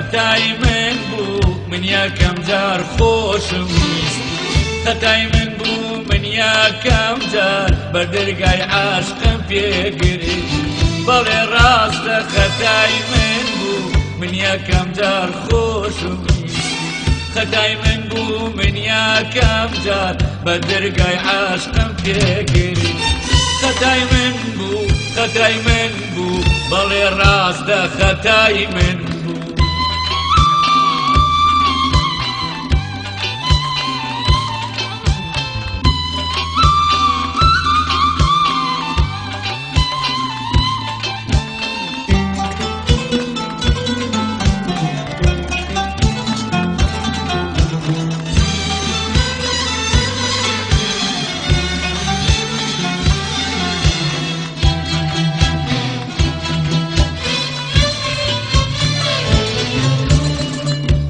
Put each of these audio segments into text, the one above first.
خەتای من بوو من یەکەم جار خۆشم ویست خەتای من بوو من یەکەم جار بە دەرگای عاشقم پێگرت بەڵێ ڕاستە خەتای من بوو من یەکەم جار خۆشم ویست خەتای من بوو من یەکەم جار بە دەرگای عاشقم پێگرت خەتای من بوو خەتای من بوو بەڵێ ڕاستە خەتای من بوو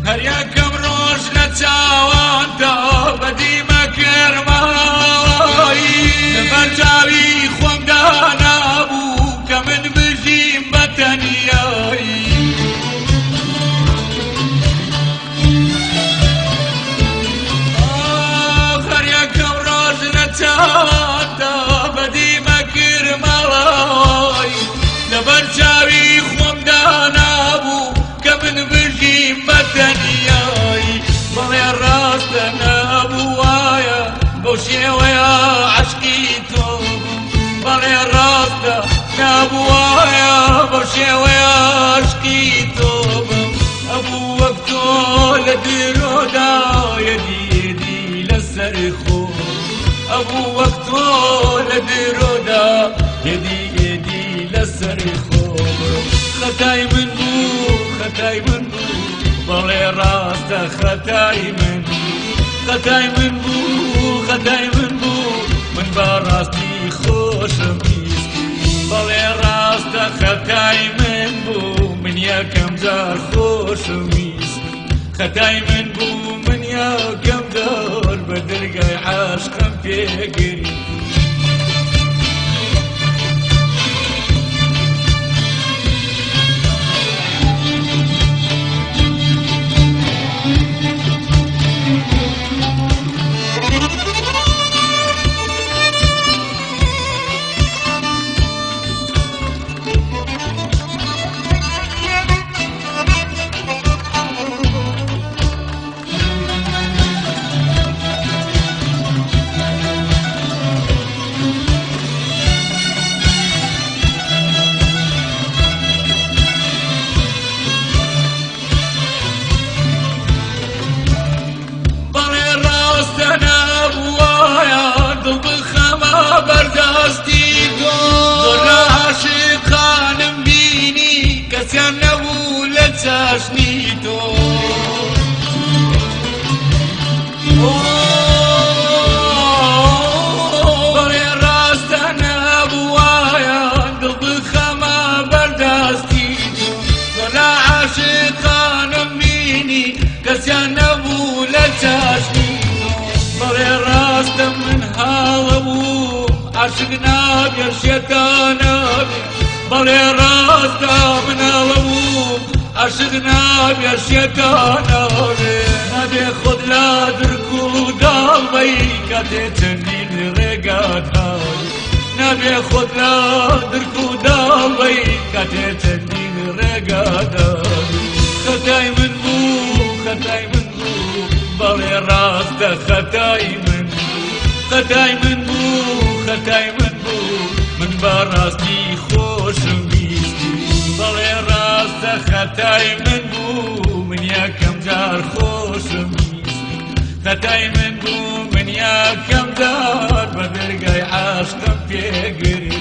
هەر یەکەم ڕۆژ لە چاواندا بەدیمە کێرمایی لەبەر چاوی خۆمدا نابوو کە من بژیم بە تەنیایی هەر یەکەم ڕۆژ لە چاواندا بەدیمە کێرمایی لەبەر چاوی خۆمدا نابوو کە من بژیم بە تەنیایی بەڵێ ڕاستە نەبووایە بەو شێوەیە عەشقی تۆ بەڵێ ڕاستە نەبووایە بەو شێوەیە عەشقی تۆ بم ئەبوو وەک تۆ لە درۆدایەدی لەسەر خۆ ئەبوو وەک تۆ لە درۆدا یەدی لەسەر خۆ خەتای من بوو خەتای من بوو بەڵێ ڕاستە خەتای من خەتای من بوو خەتای من بوو من بەڕاستی خۆشم ویستی بەڵێ ڕاستە خەتای من بوو من یەکەم جار خۆشم ویستی خەتای من بوو من یەکەم جار بە دەرگای عاشقم پێگرت کەسیان نەبوو لە چاشنی تۆ بەڵێ ڕاستە نەبووایە دڵ بخەمە بەرداستی تۆ لە عاشقانم بینی کەسیان نەبوو لە چاشنی تۆ بەڵێ ڕاستە من هاوە بووم عاشق نابێ شێتان نابێ بەڵێ ڕاستە مناوە بووم عاشق نابێ شێتان نابێ نابێ خۆت لە درک و داڵبەی کاتێ چەندین ڕێگات هاوێ نابێ خۆت لە درک و داڵبەی کاتێ چەندین ڕێگات هاوێ خەتای من بوو خەتای من بوو بەڵێ ڕاستە خەتای من بوو خەتای من بوو خەتای من بوو من بەڕاستی خۆشم ویستی بەڵێ ڕاستە خەتای من بوو من یەکەم جار خۆشم ویستی خەتای من بوو من یەکەم جار بە دەرگای عاشقم پێگرتی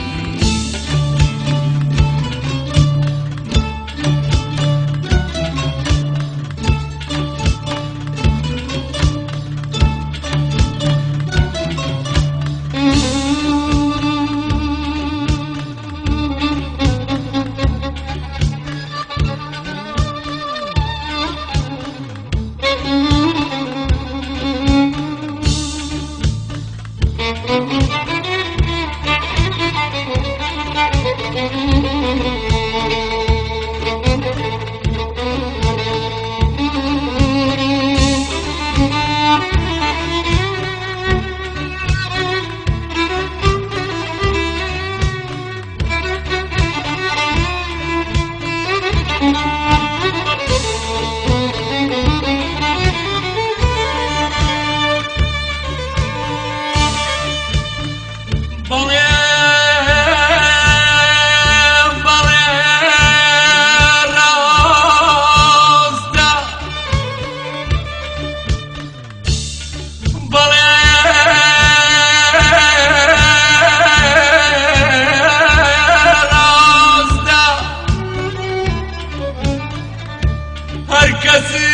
هر کسی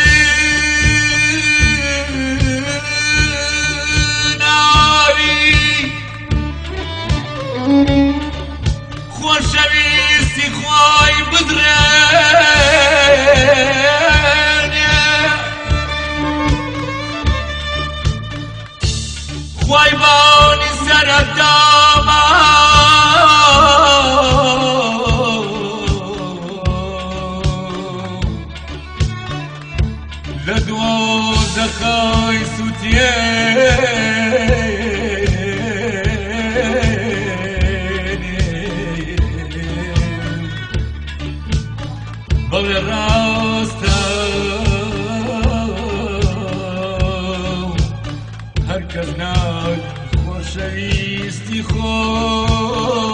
ناری خوشویستی خوای بدرێنێ خوای بانی سەرەتاما لە دۆزەخەی سووتێنێ بەڵێ ڕاستە هەر کەس نات خۆشەویستی خۆی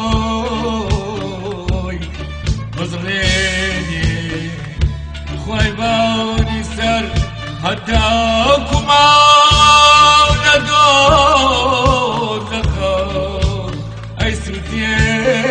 بزڕێنێ خوای بانی سەر هەتاکو ماو لە دۆزەخە ئەی سووتێنێ